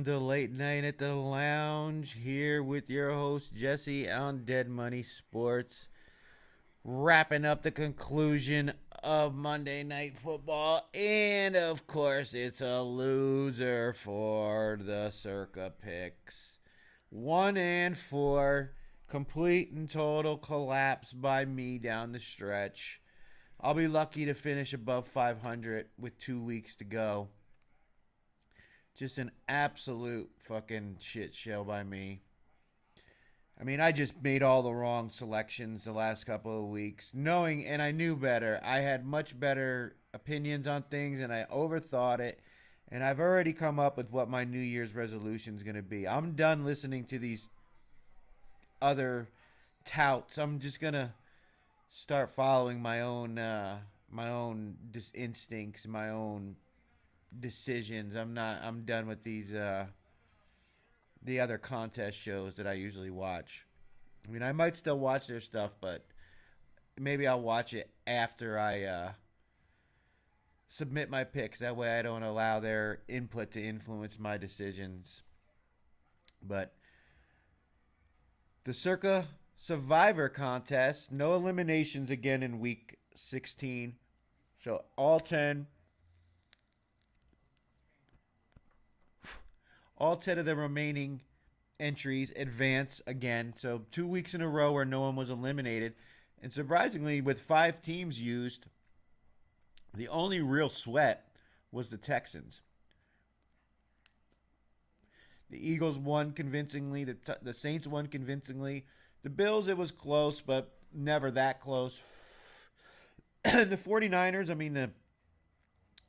Welcome to Late Night at the Lounge here with your host Jesse on Dead Money Sports. Wrapping up the conclusion of Monday Night Football. And of course, it's a loser for the Circa picks. 1-4. Complete and total collapse by me down the stretch. I'll be lucky to finish above 500 with 2 weeks to go. Just an absolute fucking shit show by me. I mean, I just made all the wrong selections the last couple of weeks. Knowing, and I knew better. I had much better opinions on things, and I overthought it. And I've already come up with what my New Year's resolution is going to be. I'm done listening to these other touts. I'm just going to start following my own instincts, my own decisions. I'm done with these the other contest shows that I usually watch. I mean, I might still watch their stuff, but maybe I'll watch it after I submit my picks. That way I don't allow their input to influence my decisions. But the Circa Survivor contest, no eliminations again in week 16. So all 10 of the remaining entries advance again. So 2 weeks in a row where no one was eliminated. And surprisingly, with 5 teams used, the only real sweat was the Texans. The Eagles won convincingly. The Saints won convincingly. The Bills, it was close, but never that close. The 49ers, I mean, the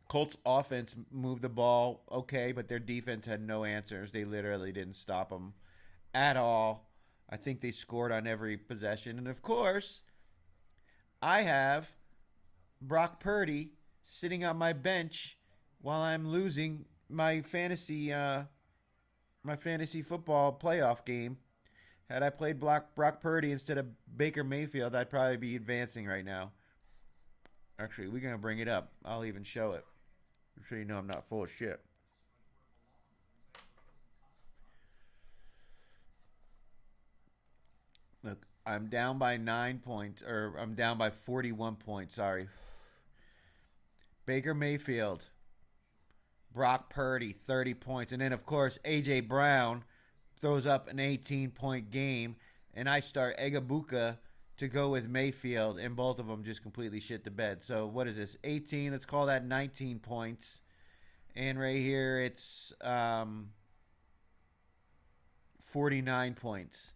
Colts offense moved the ball okay, but their defense had no answers. They literally didn't stop them at all. I think they scored on every possession. And, of course, I have Brock Purdy sitting on my bench while I'm losing my fantasy football playoff game. Had I played Brock Purdy instead of Baker Mayfield, I'd probably be advancing right now. Actually, we're going to bring it up. I'll even show it, so you know I'm not full of shit. Look, I'm down by 9 points, or I'm down by 41 points, sorry. Baker Mayfield, Brock Purdy, 30 points. And then, of course, A.J. Brown throws up an 18-point game, and I start Egabuka to go with Mayfield, and both of them just completely shit the bed. So what is this? 18. Let's call that 19 points. And right here, it's 49 points.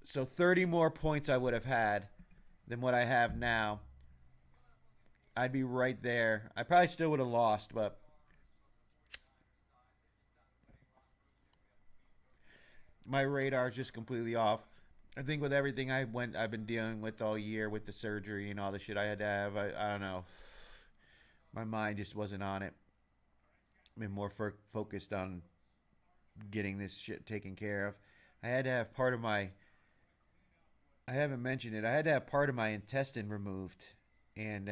So 30 more points I would have had than what I have now. I'd be right there. I probably still would have lost, but my radar is just completely off. I think with everything I've been dealing with all year with the surgery and all the shit I had to have, I don't know. My mind just wasn't on it. I've been more focused on getting this shit taken care of. I had to have part of my, I haven't mentioned it, I had to have part of my intestine removed. And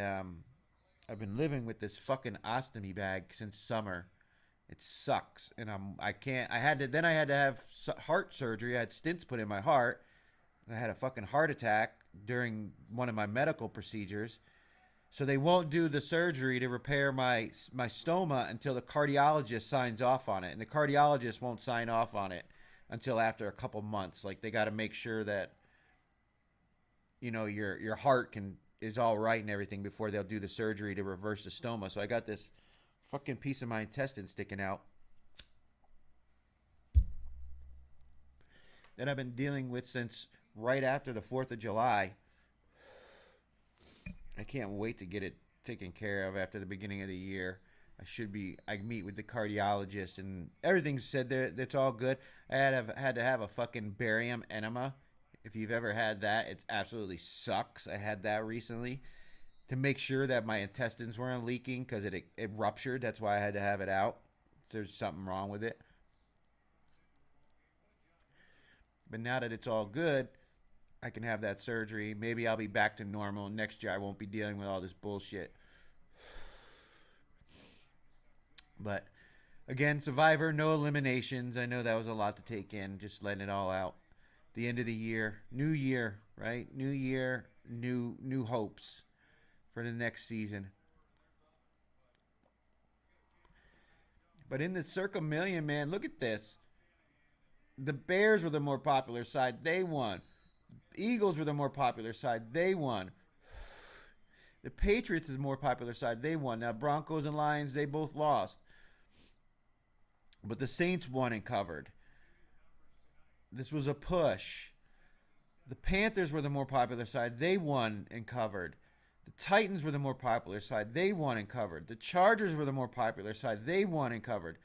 I've been living with this fucking ostomy bag since summer. It sucks. And I had to have heart surgery. I had stents put in my heart. I had a fucking heart attack during one of my medical procedures. So they won't do the surgery to repair my stoma until the cardiologist signs off on it. And the cardiologist won't sign off on it until after a couple months. Like, they got to make sure that, you know, your heart is all right and everything before they'll do the surgery to reverse the stoma. So I got this fucking piece of my intestine sticking out that I've been dealing with since right after the 4th of July. I can't wait to get it taken care of after the beginning of the year. I meet with the cardiologist and everything's said that's all good. I had to have a fucking barium enema. If you've ever had that, it absolutely sucks. I had that recently to make sure that my intestines weren't leaking because it ruptured. That's why I had to have it out. There's something wrong with it. But now that it's all good, I can have that surgery. Maybe I'll be back to normal. Next year I won't be dealing with all this bullshit. But Again, Survivor, no eliminations. I know that was a lot to take in, just letting it all out. The end of the year, right? New year, new hopes for the next season. But in the Circa Million, man, look at this. The Bears were the more popular side. They won. Eagles were the more popular side. They won. The Patriots is the more popular side. They won. Now, Broncos and Lions, they both lost. But the Saints won and covered. This was a push. The Panthers were the more popular side. They won and covered. The Titans were the more popular side. They won and covered. The Chargers were the more popular side. They won and covered.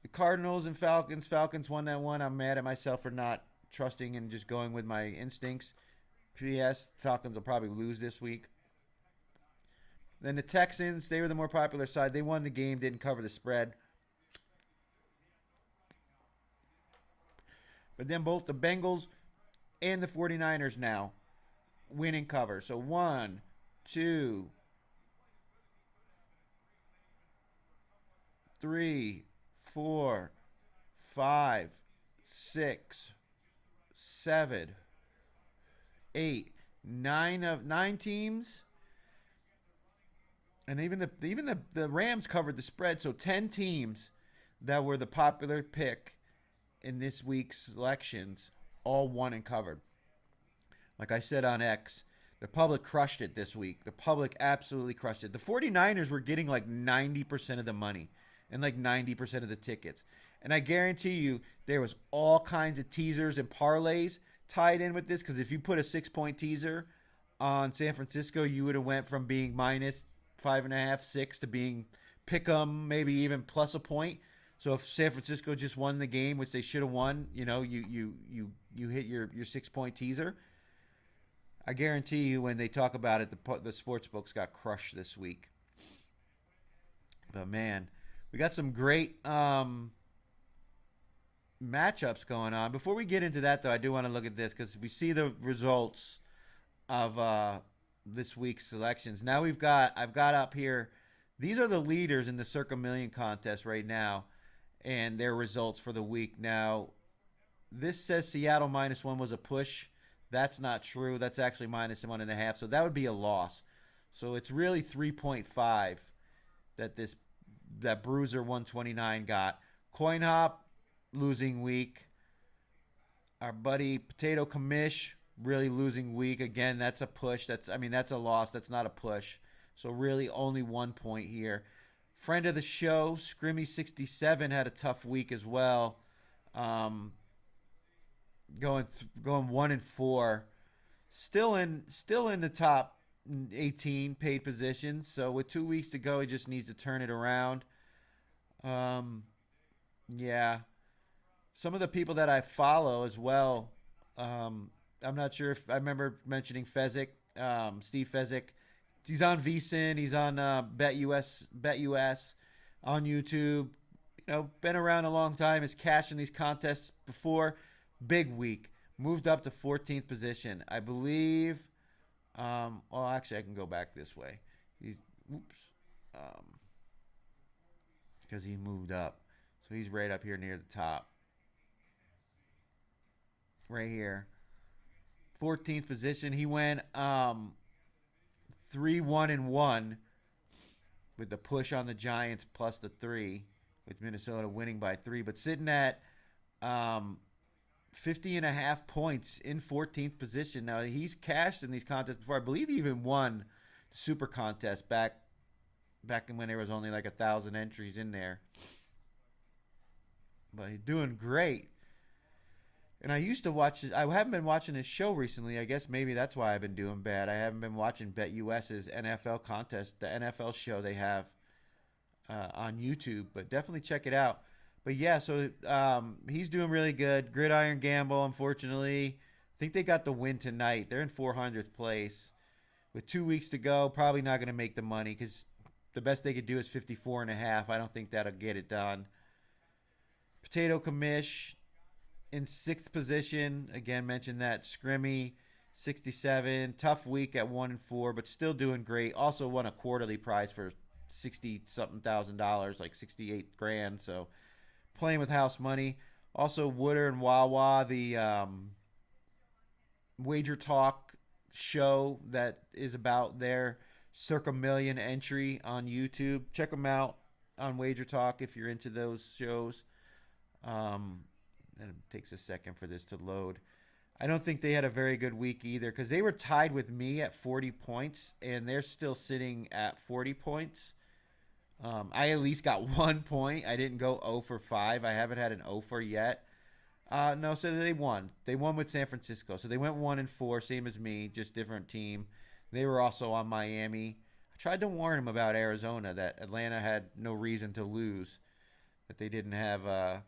The Cardinals and Falcons. Falcons won that one. I'm mad at myself for not trusting and just going with my instincts. P.S. Falcons will probably lose this week. Then the Texans, they were the more popular side. They won the game, didn't cover the spread. But then both the Bengals and the 49ers now win and cover. So 1, 2, 3, 4, 5, 6, 7, 8, 9 teams. And even the Rams covered the spread. So 10 teams that were the popular pick in this week's selections all won and covered. Like I said on X, the public crushed it this week. The public absolutely crushed it. The 49ers were getting like 90% of the money and like 90% of the tickets. And I guarantee you there was all kinds of teasers and parlays tied in with this, because if you put a 6-point teaser on San Francisco, you would have went from being minus 5.5, 6 to being pick 'em, maybe even plus a point. So if San Francisco just won the game, which they should have won, you hit your 6-point teaser. I guarantee you when they talk about it, the sports books got crushed this week. But man, we got some great matchups going on. Before we get into that, though, I do want to look at this because we see the results of this week's selections. Now I've got up here, these are the leaders in the Circa Million contest right now, and their results for the week. Now, this says Seattle -1 was a push. That's not true. That's actually -1.5. So that would be a loss. So it's really 3.5 that Bruiser 129 got. Coin Hop, losing week. Our buddy Potato Commish, really losing week. Again, that's a push. That's a loss. That's not a push. So really only 1 point here. Friend of the show, Scrimmy67, had a tough week as well. Going 1-4. Still in the top 18 paid positions. So with 2 weeks to go, he just needs to turn it around. Yeah. Some of the people that I follow as well, I'm not sure if I remember mentioning Fezzik, Steve Fezzik. He's on VSiN. He's on BetUS on YouTube. Been around a long time. Has cashed in these contests before. Big week. Moved up to 14th position. I believe. Actually, I can go back this way. Because he moved up. So he's right up here near the top. Right here. 14th position. He went 3-1-1 with the push on the Giants plus the 3, with Minnesota winning by 3, but sitting at 50.5 points in 14th position. Now, he's cashed in these contests before. I believe he even won the Super Contest back when there was only like 1,000 entries in there. But he's doing great. And I used to watch I haven't been watching his show recently. I guess maybe that's why I've been doing bad. I haven't been watching BetUS's NFL contest, the NFL show they have on YouTube. But definitely check it out. But yeah, so he's doing really good. Gridiron Gamble, unfortunately. I think they got the win tonight. They're in 400th place. With 2 weeks to go, probably not going to make the money because the best they could do is 54.5. I don't think that'll get it done. Potato Commish in 6th position. Again, mentioned that. Scrimmy, 67. Tough week at 1-4, but still doing great. Also won a quarterly prize for 60 something thousand dollars, like 68 grand. So playing with house money. Also, Wooder and Wawa, the Wager Talk show that is about their Circa Million entry on YouTube. Check them out on Wager Talk if you're into those shows. And it takes a second for this to load. I don't think they had a very good week either because they were tied with me at 40 points and they're still sitting at 40 points. I at least got 1 point. I didn't go 0 for 5. I haven't had an 0 for yet. No, so they won. They won with San Francisco. So they went 1-4, same as me, just different team. They were also on Miami. I tried to warn them about Arizona that Atlanta had no reason to lose, that they didn't have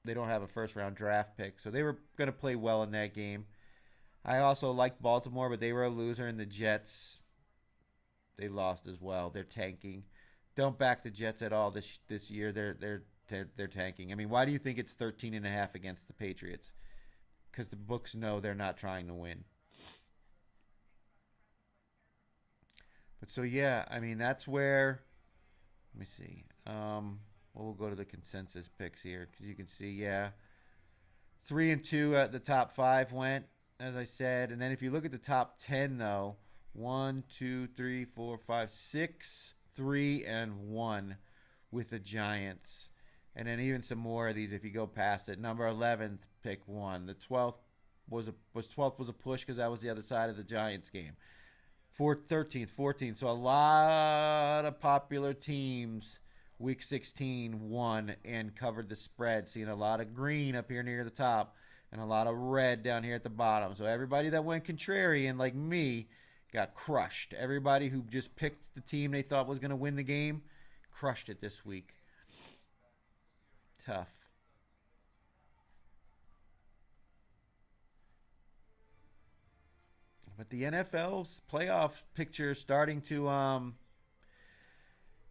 they don't have a first round draft pick. So they were going to play well in that game. I also liked Baltimore, but they were a loser, and the Jets, they lost as well. They're tanking. Don't back the Jets at all this year. They're tanking. I mean, why do you think it's 13.5 against the Patriots? Because the books know they're not trying to win. But so yeah, I mean that's where. Let me see. Well, we'll go to the consensus picks here because you can see, yeah, 3-2 at the top 5 went, as I said, and then if you look at the top 10 though, 1, 2, 3, 4, 5, 6, 3, and 1 with the Giants. And then even some more of these if you go past it. Number 11th pick 1. The 12th was a push because that was the other side of the Giants game. 13th, 14th. So a lot of popular teams week 16 won and covered the spread. Seeing a lot of green up here near the top and a lot of red down here at the bottom. So everybody that went contrarian like me got crushed. Everybody who just picked the team they thought was going to win the game crushed it this week. Tough. But the NFL's playoff picture is starting to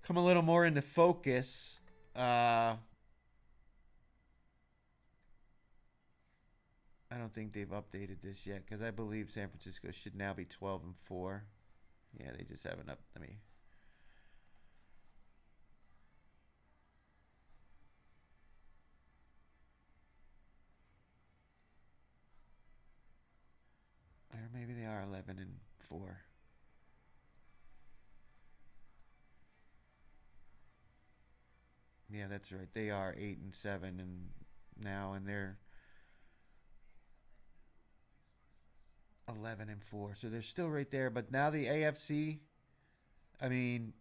come a little more into focus. I don't think they've updated this yet because I believe San Francisco should now be 12-4. Yeah, they just haven't up. Let me. Or maybe they are 11-4. Yeah, that's right. They are 8-7 and now, and they're 11-4. So they're still right there. But now the AFC, I mean,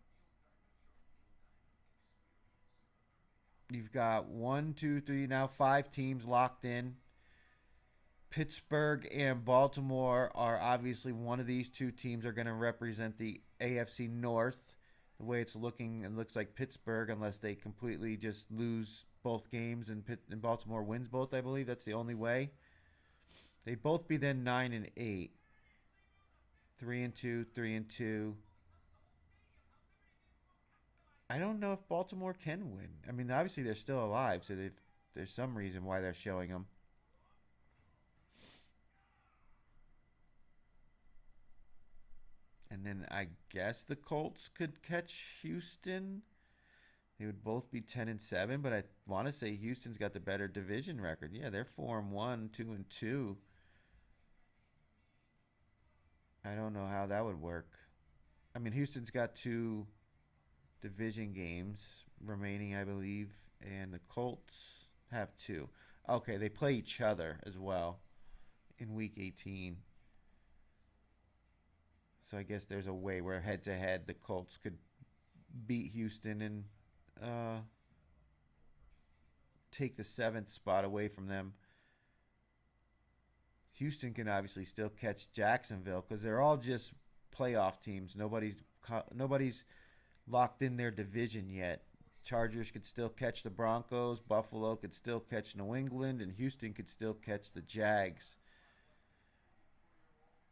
you've got 1, 2, 3, now 5 teams locked in. Pittsburgh and Baltimore are obviously one of these two teams are going to represent the AFC North. The way it's looking, it looks like Pittsburgh, unless they completely just lose both games and Baltimore wins both, I believe. That's the only way. They'd both be then 9-8. 3-2, 3-2. I don't know if Baltimore can win. I mean, obviously they're still alive, so there's some reason why they're showing them. And then I guess the Colts could catch Houston. They would both be 10-7, but I want to say Houston's got the better division record. Yeah, they're 4-1, 2-2. I don't know how that would work. I mean, Houston's got 2 division games remaining, I believe, and the Colts have 2. Okay, they play each other as well in week 18. So I guess there's a way where head-to-head the Colts could beat Houston and take the 7th spot away from them. Houston can obviously still catch Jacksonville because they're all just playoff teams. Nobody's locked in their division yet. Chargers could still catch the Broncos. Buffalo could still catch New England. And Houston could still catch the Jags.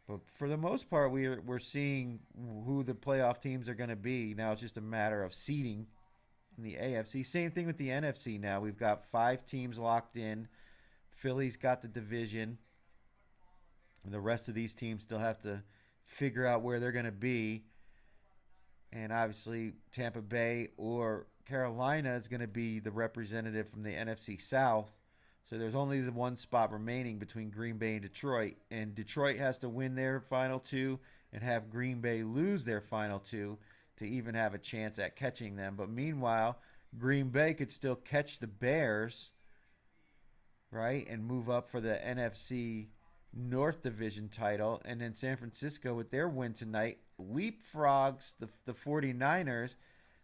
But for the most part, we're seeing who the playoff teams are going to be. Now it's just a matter of seeding in the AFC. Same thing with the NFC now. We've got 5 teams locked in. Philly's got the division. And the rest of these teams still have to figure out where they're going to be. And obviously, Tampa Bay or Carolina is going to be the representative from the NFC South. So there's only the one spot remaining between Green Bay and Detroit. And Detroit has to win their final two and have Green Bay lose their final two to even have a chance at catching them. But meanwhile, Green Bay could still catch the Bears, right, and move up for the NFC North Division title. And then San Francisco, with their win tonight, leapfrogs the 49ers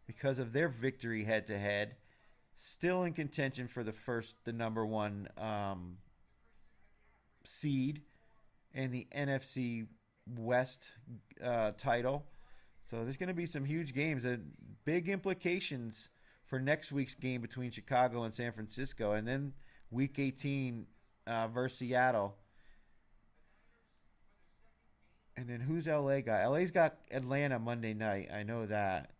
because of their victory head to head. Still in contention for the number one seed and the NFC West title. So there's going to be some huge games, big implications for next week's game between Chicago and San Francisco, and then Week 18 versus Seattle. And then who's LA got? LA's got Atlanta Monday night. I know that,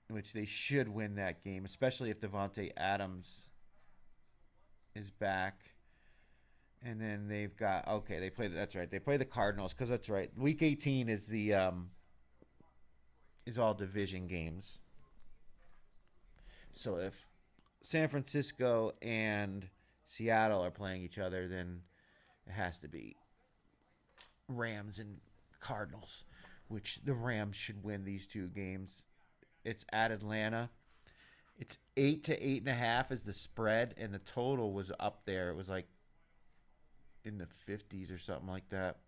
which they should win that game, especially if Devontae Adams is back. And then they've got they play. That's right. They play the Cardinals because that's right. Week 18 is the is all division games. So if San Francisco and Seattle are playing each other, then it has to be Rams and Cardinals, which the Rams should win these two games. It's at Atlanta. It's 8 to 8.5 is the spread, and the total was up there. It was like in the 50s or something like that.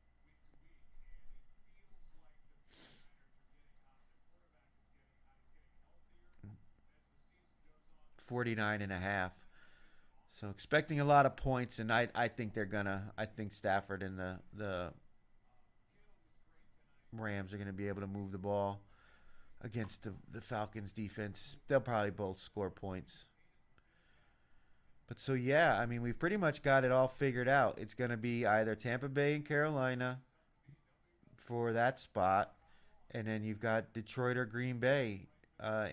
$49.5. So expecting a lot of points, and I think they're gonna. I think Stafford and the Rams are gonna be able to move the ball against the Falcons defense. They'll probably both score points. But so yeah, I mean we've pretty much got it all figured out. It's gonna be either Tampa Bay and Carolina for that spot, and then you've got Detroit or Green Bay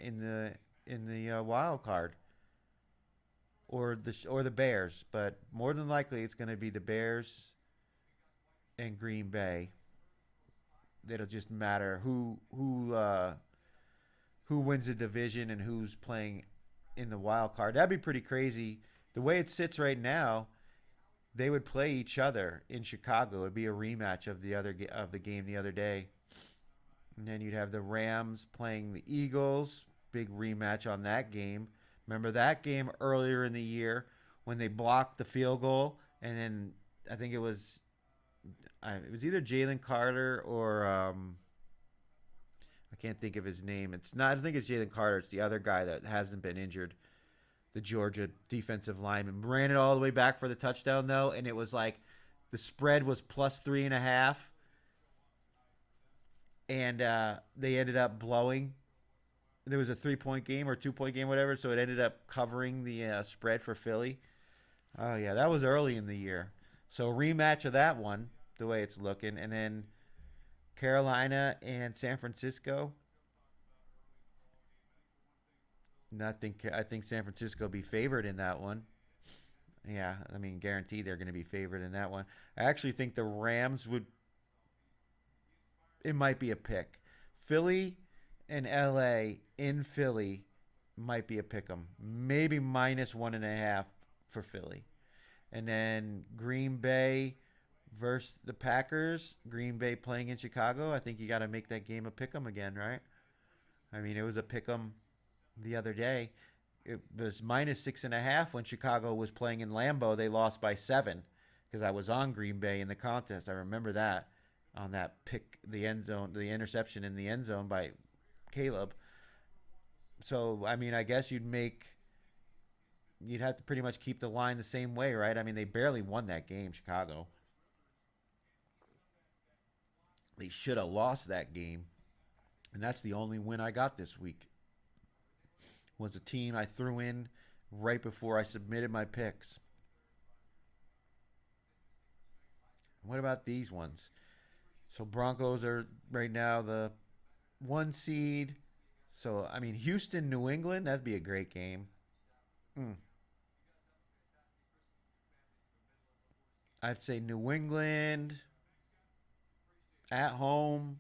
in the wild card, or the Bears. But more than likely, it's going to be the Bears and Green Bay. It'll just matter who wins the division and who's playing in the wild card. That'd be pretty crazy. The way it sits right now, they would play each other in Chicago. It'd be a rematch of the game the other day. And then you'd have the Rams playing the Eagles. Big rematch on that game. Remember that game earlier in the year when they blocked the field goal, and then I think it was either Jalen Carter or I can't think of his name. It's not. I think it's Jalen Carter. It's the other guy that hasn't been injured. The Georgia defensive lineman ran it all the way back for the touchdown though, and it was like the spread was plus 3.5, and they ended up blowing. There was a 3-point game or 2-point game, whatever, so it ended up covering the spread for Philly. Oh yeah, that was early in the year. So rematch of that one, the way it's looking, and then Carolina and San Francisco. And I think San Francisco will be favored in that one. Yeah, I mean, guaranteed they're going to be favored in that one. I actually think the Rams would. It might be a pick. Philly and LA in Philly might be a pick 'em. Maybe minus 1.5 for Philly. And then Green Bay versus the Packers. Green Bay playing in Chicago. I think you got to make that game a pick 'em again, right? I mean, it was a pick 'em the other day. It was minus 6.5 when Chicago was playing in Lambeau. They lost by 7 because I was on Green Bay in the contest. I remember that on that pick, the end zone, the interception in the end zone by Caleb. So, I mean, I guess you'd have to pretty much keep the line the same way, right? I mean, they barely won that game, Chicago. They should have lost that game. And that's the only win I got this week. Was a team I threw in right before I submitted my picks. What about these ones? So Broncos are right now the 1 seed. So, I mean, Houston, New England, that'd be a great game. I'd say New England at home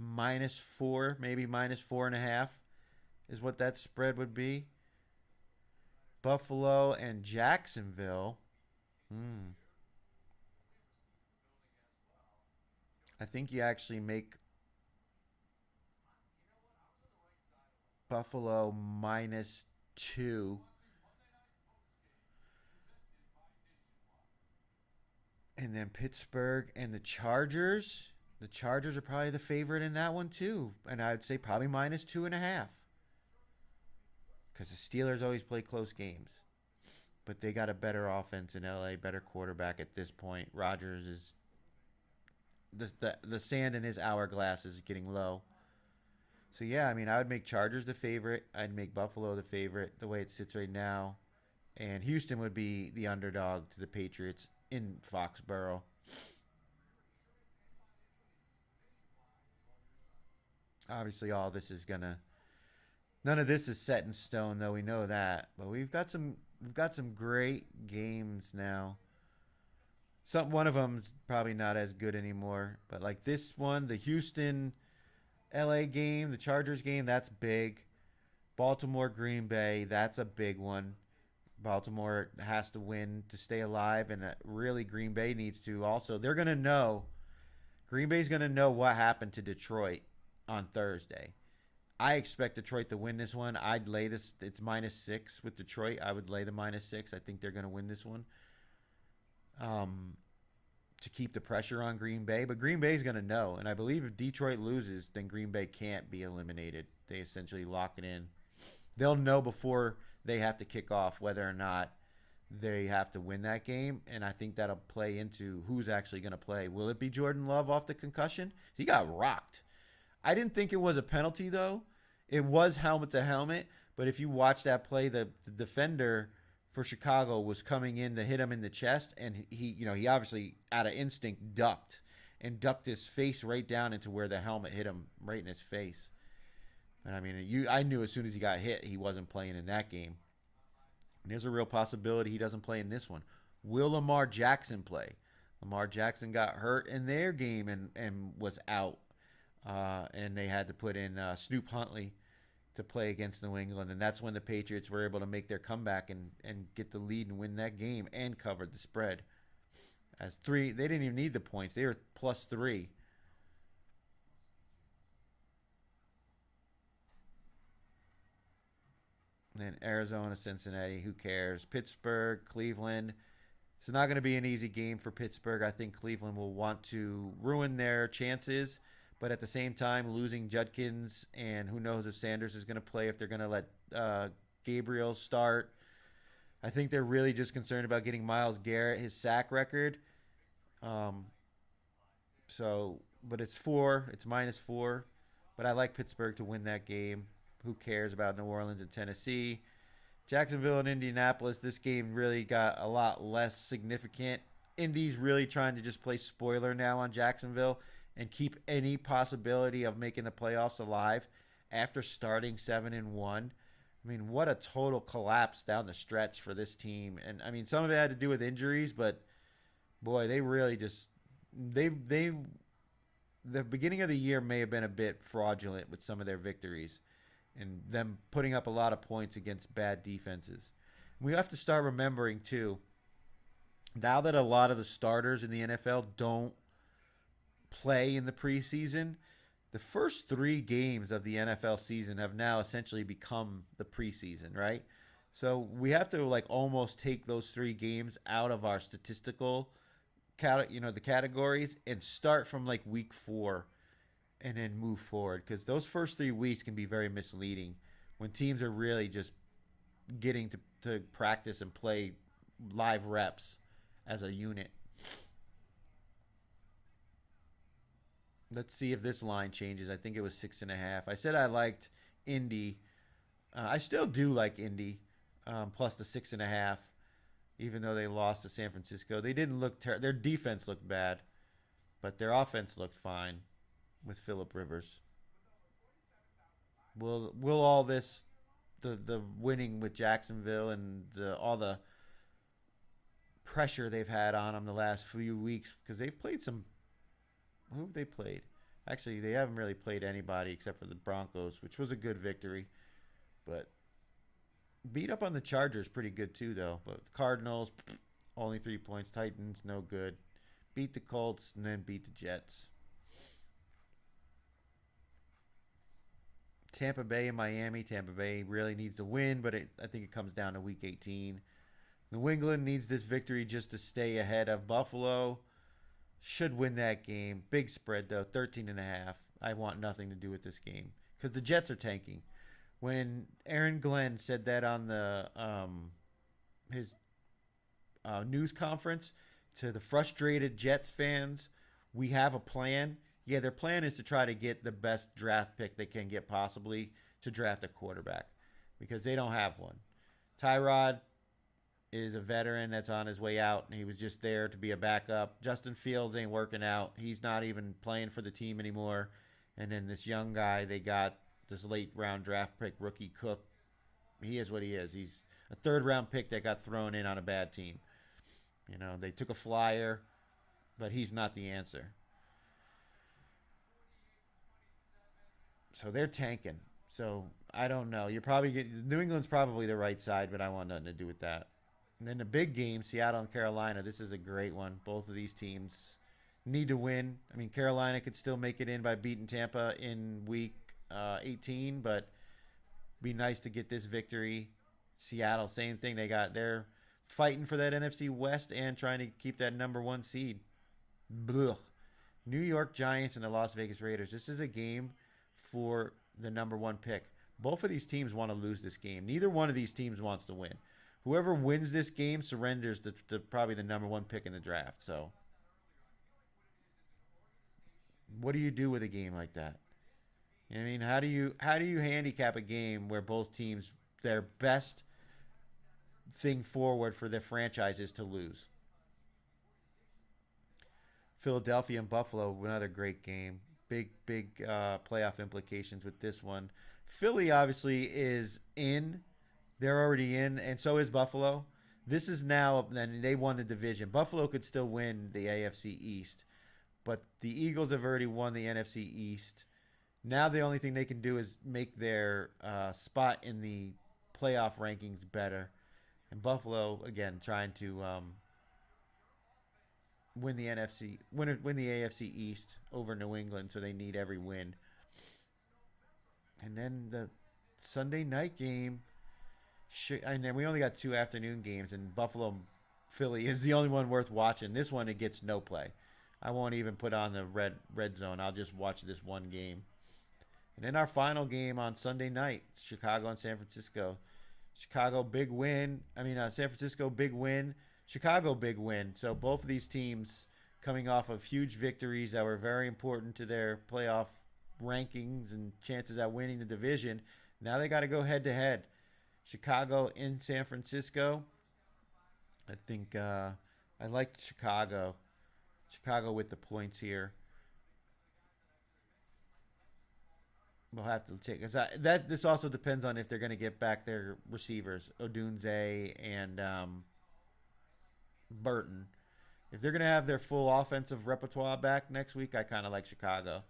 -4, maybe -4.5 is what that spread would be. Buffalo and Jacksonville. Hmm. I think you actually make Buffalo -2. And then Pittsburgh and the Chargers. The Chargers are probably the favorite in that one too. And I'd say probably -2.5. Because the Steelers always play close games. But they got a better offense in LA, better quarterback at this point. Rodgers is the sand in his hourglass is getting low. So yeah, I mean, I would make Chargers the favorite. I'd make Buffalo the favorite the way it sits right now, and Houston would be the underdog to the Patriots in Foxborough. Obviously, all this is gonna. None of this is set in stone, though. We know that, but we've got some great games now. One of them's probably not as good anymore, but like this one, the Houston LA game, the Chargers game, that's big. Baltimore Green Bay, that's a big one. Baltimore has to win to stay alive, and really Green Bay needs to also. They're gonna know. Green Bay's gonna know what happened to Detroit on Thursday. I expect Detroit to win this one. I'd lay this. It's -6 with Detroit. I would lay the -6. I think they're gonna win this one. Um, to keep the pressure on Green Bay, but Green Bay's gonna know, and I believe if Detroit loses, then Green Bay can't be eliminated. They essentially lock it in. They'll know before they have to kick off whether or not they have to win that game, and I think that'll play into who's actually going to play. Will it be Jordan Love off the concussion? He got rocked. I didn't think it was a penalty, though. It was helmet to helmet, but if you watch that play, the defender for Chicago was coming in to hit him in the chest, and he obviously out of instinct ducked his face right down into where the helmet hit him right in his face. And I mean, I knew as soon as he got hit, he wasn't playing in that game. And there's a real possibility he doesn't play in this one. Will Lamar Jackson play? Lamar Jackson got hurt in their game and was out. And they had to put in Snoop Huntley to play against New England. And that's when the Patriots were able to make their comeback and get the lead and win that game and covered the spread. They didn't even need the points. They were +3. And then Arizona, Cincinnati, who cares? Pittsburgh, Cleveland. It's not going to be an easy game for Pittsburgh. I think Cleveland will want to ruin their chances, but at the same time, losing Judkins and who knows if Sanders is going to play, if they're going to let Gabriel start. I think they're really just concerned about getting Myles Garrett his sack record. Um, but it's 4. It's -4. But I like Pittsburgh to win that game. Who cares about New Orleans and Tennessee? Jacksonville and Indianapolis, this game really got a lot less significant. Indy's really trying to just play spoiler now on Jacksonville and keep any possibility of making the playoffs alive after starting 7-1. I mean, what a total collapse down the stretch for this team. And I mean, some of it had to do with injuries, but boy, they really just they the beginning of the year may have been a bit fraudulent with some of their victories and them putting up a lot of points against bad defenses. We have to start remembering, too, now that a lot of the starters in the NFL don't play in the preseason, the first 3 games of the NFL season have now essentially become the preseason, right? So we have to almost take those 3 games out of our statistical, the categories and start from week 4 and then move forward, because those first 3 weeks can be very misleading when teams are really just getting to practice and play live reps as a unit. Let's see if this line changes. I think it was 6.5. I said I liked Indy. I still do like Indy, plus the 6.5, even though they lost to San Francisco. They didn't look their defense looked bad, but their offense looked fine with Phillip Rivers. Will all this the winning with Jacksonville and all the pressure they've had on them the last few weeks, because they've played some. Who have they played? Actually, they haven't really played anybody except for the Broncos, which was a good victory. But beat up on the Chargers pretty good too, though. But Cardinals, only 3 points. Titans, no good. Beat the Colts and then beat the Jets. Tampa Bay and Miami. Tampa Bay really needs to win, but I think it comes down to Week 18. New England needs this victory just to stay ahead of Buffalo. Should win that game. Big spread, though, 13.5. I want nothing to do with this game because the Jets are tanking. When Aaron Glenn said that on the his news conference to the frustrated Jets fans, we have a plan. Yeah, their plan is to try to get the best draft pick they can get possibly to draft a quarterback because they don't have one. Tyrod is a veteran that's on his way out, and he was just there to be a backup. Justin Fields ain't working out. He's not even playing for the team anymore. And then this young guy they got, this late round draft pick rookie Cook, he is what he is. He's a third round pick that got thrown in on a bad team. You know, they took a flyer, but he's not the answer. So they're tanking. So I don't know. You're probably New England's probably the right side, but I want nothing to do with that. And then the big game, Seattle and Carolina. This is a great one. Both of these teams need to win. I mean, Carolina could still make it in by beating Tampa in week 18, but be nice to get this victory. Seattle, same thing. They're fighting for that NFC West and trying to keep that number one seed. Blah. New York Giants and the Las Vegas Raiders. This is a game for the number one pick. Both of these teams want to lose this game. Neither one of these teams wants to win. Whoever wins this game surrenders to probably the number one pick in the draft. So, what do you do with a game like that? You know what I mean, how do you handicap a game where both teams their best thing forward for their franchise is to lose? Philadelphia and Buffalo, another great game. Big playoff implications with this one. Philly obviously is in. They're already in, and so is Buffalo. This is now, then they won the division. Buffalo could still win the AFC East, but the Eagles have already won the NFC East. Now the only thing they can do is make their spot in the playoff rankings better. And Buffalo, again, trying to win the AFC East over New England, so they need every win. And then the Sunday night game, and then we only got 2 afternoon games, and Buffalo Philly is the only one worth watching. This one, it gets no play. I won't even put on the red zone. I'll just watch this one game. And then our final game on Sunday night, Chicago and San Francisco. Chicago, big win. San Francisco, big win. Chicago, big win. So both of these teams coming off of huge victories that were very important to their playoff rankings and chances at winning the division. Now they got to go head to head. Chicago in San Francisco. I think I like Chicago. Chicago with the points here. We'll have to take that. This also depends on if they're going to get back their receivers, Odunze and Burton. If they're going to have their full offensive repertoire back next week, I kind of like Chicago.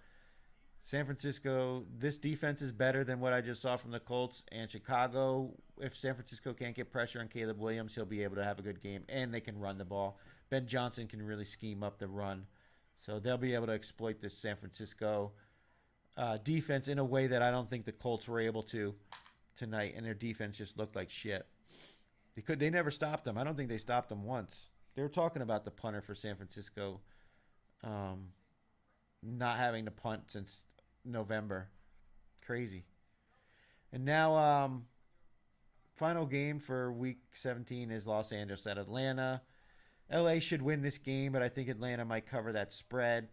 San Francisco, this defense is better than what I just saw from the Colts. And Chicago, if San Francisco can't get pressure on Caleb Williams, he'll be able to have a good game. And they can run the ball. Ben Johnson can really scheme up the run. So they'll be able to exploit this San Francisco defense in a way that I don't think the Colts were able to tonight. And their defense just looked like shit. They never stopped them. I don't think they stopped them once. They were talking about the punter for San Francisco not having to punt since November. Crazy. And now final game for week 17 is Los Angeles at Atlanta. LA should win this game, but I think Atlanta might cover that spread.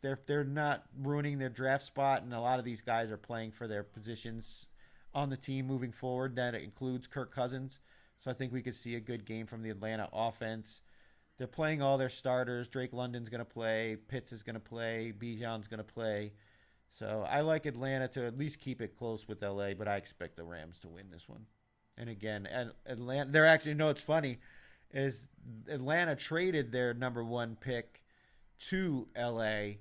They're not ruining their draft spot, and a lot of these guys are playing for their positions on the team moving forward. That includes Kirk Cousins. So I think we could see a good game from the Atlanta offense. They're playing all their starters. Drake London's going to play. Pitts is going to play. Bijan's going to play. So I like Atlanta to at least keep it close with LA, but I expect the Rams to win this one. And again, Atlanta, they're actually, what's funny is Atlanta traded their number one pick to LA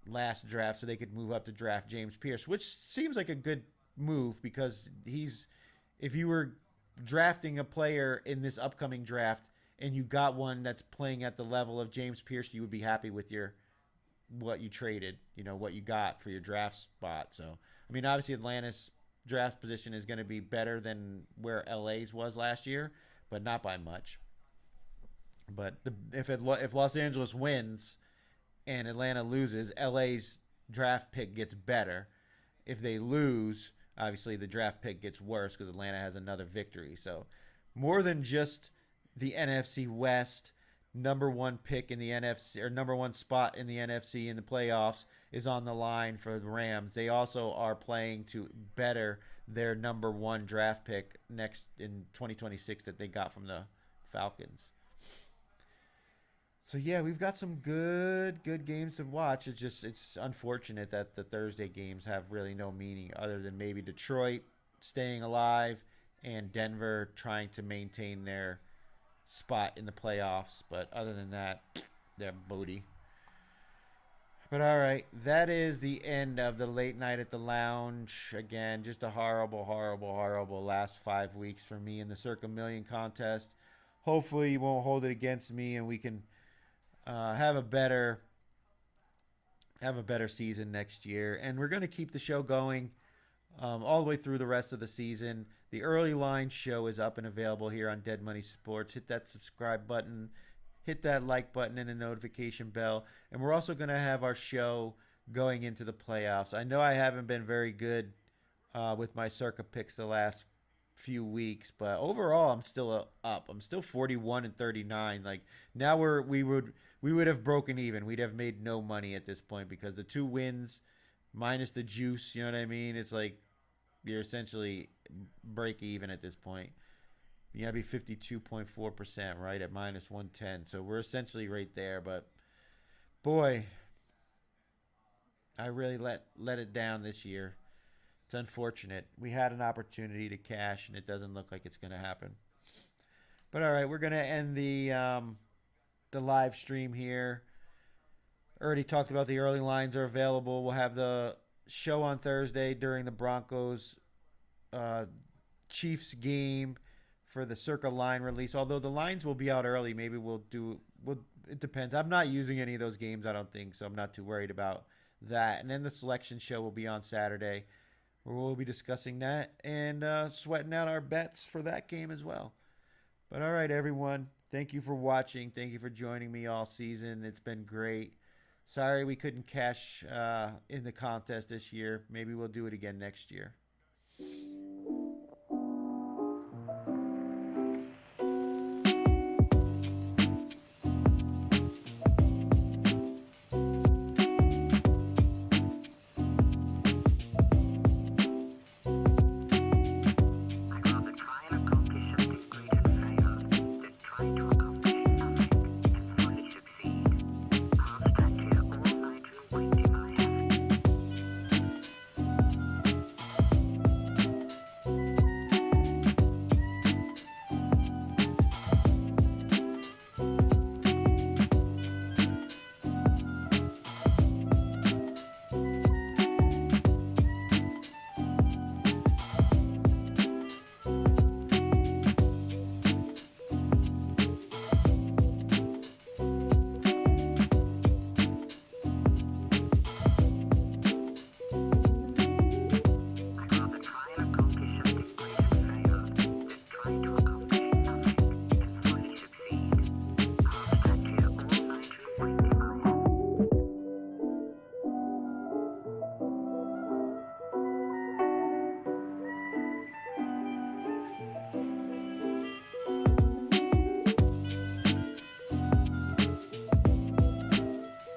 last draft so they could move up to draft James Pierce, which seems like a good move because if you were drafting a player in this upcoming draft and you got one that's playing at the level of James Pierce, you would be happy with your what you traded, what you got for your draft spot. So, I mean, obviously Atlanta's draft position is going to be better than where LA's was last year, but not by much. But if Los Angeles wins and Atlanta loses, LA's draft pick gets better. If they lose, obviously the draft pick gets worse because Atlanta has another victory. So more than just the NFC West, number one pick in the NFC or number one spot in the NFC in the playoffs is on the line for the Rams. They also are playing to better their number one draft pick next in 2026 that they got from the Falcons. So yeah, we've got some good games to watch. It's unfortunate that the Thursday games have really no meaning other than maybe Detroit staying alive and Denver trying to maintain their spot in the playoffs. But other than that, they're booty. But all right, that is the end of the late night at the lounge. Again, just a horrible last 5 weeks for me in the Circa Million contest. Hopefully, you won't hold it against me, and we can have a better season next year. And we're going to keep the show going all the way through the rest of the season. The early line show is up and available here on Dead Money Sports. Hit that subscribe button, hit that like button and the notification bell. And we're also going to have our show going into the playoffs. I know I haven't been very good with my Circa picks the last few weeks, but overall I'm still up. I'm still 41-39. Like now we would have broken even. We'd have made no money at this point because the 2 wins minus the juice, you know what I mean? It's like you're essentially break even at this point. You gotta be 52.4%, right, at minus 110. So we're essentially right there. But boy, I really let it down this year. It's unfortunate. We had an opportunity to cash, and it doesn't look like it's going to happen. But all right, we're going to end the live stream here. Already talked about the early lines are available. We'll have the show on Thursday during the Broncos Chiefs game for the Circa line release. Although the lines will be out early, maybe it depends. I'm not using any of those games, I don't think, so I'm not too worried about that. And then the selection show will be on Saturday, where we'll be discussing that and sweating out our bets for that game as well. But all right, everyone. Thank you for watching. Thank you for joining me all season. It's been great. Sorry we couldn't cash in the contest this year. Maybe we'll do it again next year.